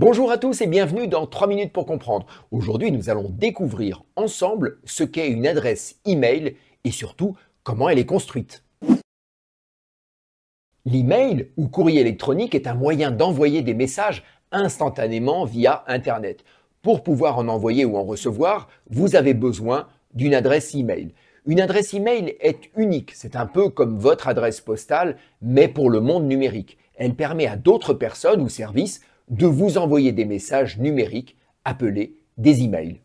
Bonjour à tous et bienvenue dans 3 minutes pour comprendre. Aujourd'hui, nous allons découvrir ensemble ce qu'est une adresse email et surtout comment elle est construite. L'email ou courrier électronique est un moyen d'envoyer des messages instantanément via Internet. Pour pouvoir en envoyer ou en recevoir, vous avez besoin d'une adresse email. Une adresse email est unique, c'est un peu comme votre adresse postale, mais pour le monde numérique. Elle permet à d'autres personnes ou services de vous envoyer des messages numériques appelés des emails.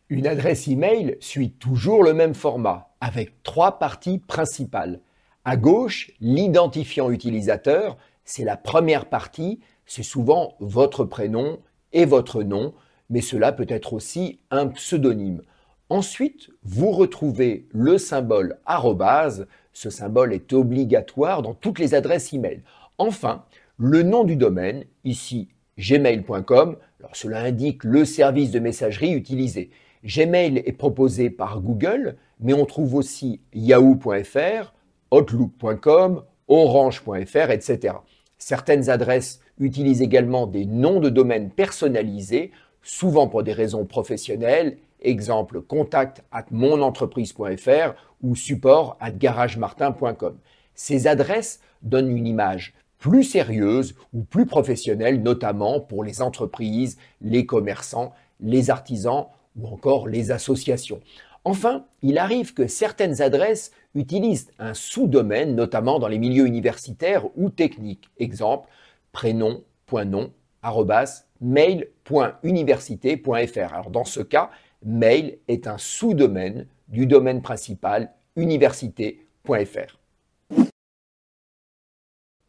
Une adresse email suit toujours le même format, avec 3 parties principales. À gauche, l'identifiant utilisateur, c'est la première partie, c'est souvent votre prénom et votre nom, mais cela peut être aussi un pseudonyme. Ensuite, vous retrouvez le symbole arrobase, ce symbole est obligatoire dans toutes les adresses email. Enfin, le nom du domaine, ici gmail.com, alors cela indique le service de messagerie utilisé. Gmail est proposé par Google, mais on trouve aussi yahoo.fr, outlook.com, orange.fr, etc. Certaines adresses utilisent également des noms de domaine personnalisés, souvent pour des raisons professionnelles, exemple contact@monentreprise.fr ou support@garagemartin.com. Ces adresses donnent une image plus sérieuse ou plus professionnelle, notamment pour les entreprises, les commerçants, les artisans ou encore les associations. Enfin, il arrive que certaines adresses utilisent un sous-domaine, notamment dans les milieux universitaires ou techniques. Exemple, prénom.nom@mail.université.fr. Alors dans ce cas, mail est un sous-domaine du domaine principal université.fr.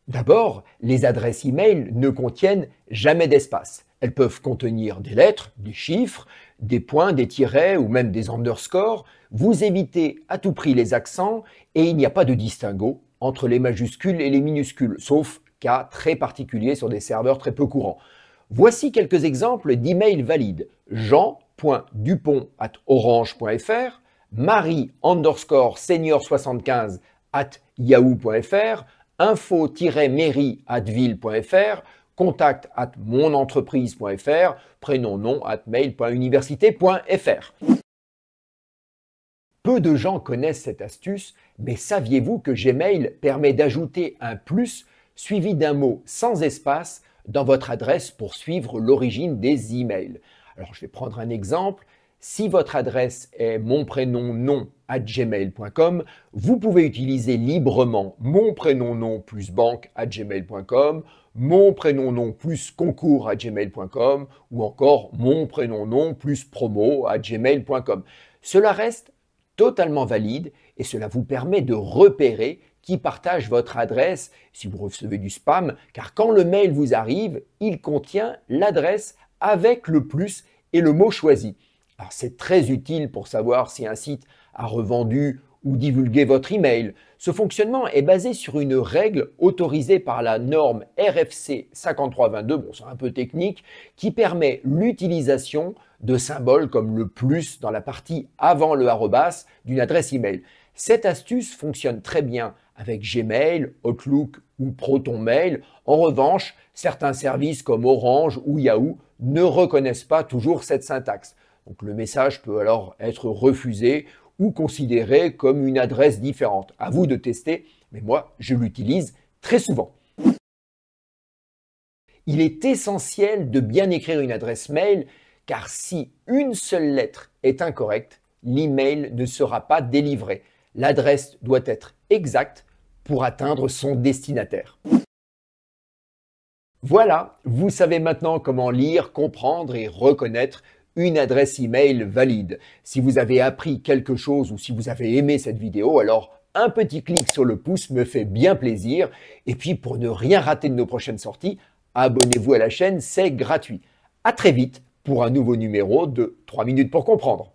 D'abord, les adresses email ne contiennent jamais d'espace. Elles peuvent contenir des lettres, des chiffres, des points, des tirets ou même des underscores. Vous évitez à tout prix les accents et il n'y a pas de distinguo entre les majuscules et les minuscules, sauf cas très particuliers sur des serveurs très peu courants. Voici quelques exemples d'emails valides. jean.dupont@orange.fr, marie_senior75@yahoo.fr, info-mairie@ville.fr, contact@monentreprise.fr, prénom-nom@mail.université.fr. Peu de gens connaissent cette astuce, mais saviez-vous que Gmail permet d'ajouter un plus suivi d'un mot sans espace dans votre adresse pour suivre l'origine des emails? Alors je vais prendre un exemple. Si votre adresse est monprénomnom@gmail.com, vous pouvez utiliser librement monprénomnom plus banque@gmail.com, monprénomnom plus concours@gmail.com ou encore monprénomnom plus promo@gmail.com. Cela reste totalement valide et cela vous permet de repérer qui partage votre adresse si vous recevez du spam, car quand le mail vous arrive, il contient l'adresse avec le plus et le mot choisi. Alors c'est très utile pour savoir si un site a revendu ou divulgué votre email. Ce fonctionnement est basé sur une règle autorisée par la norme RFC 5322, bon c'est un peu technique, qui permet l'utilisation de symboles comme le plus dans la partie avant le arrobas d'une adresse email. Cette astuce fonctionne très bien avec Gmail, Outlook ou ProtonMail. En revanche, certains services comme Orange ou Yahoo ne reconnaissent pas toujours cette syntaxe. Donc le message peut alors être refusé ou considéré comme une adresse différente. À vous de tester, mais moi je l'utilise très souvent. Il est essentiel de bien écrire une adresse mail car si une seule lettre est incorrecte, l'email ne sera pas délivré. L'adresse doit être exacte pour atteindre son destinataire. Voilà, vous savez maintenant comment lire, comprendre et reconnaître une adresse email valide. Si vous avez appris quelque chose ou si vous avez aimé cette vidéo, alors un petit clic sur le pouce me fait bien plaisir. Et puis pour ne rien rater de nos prochaines sorties, abonnez-vous à la chaîne, c'est gratuit. À très vite pour un nouveau numéro de 3 minutes pour comprendre.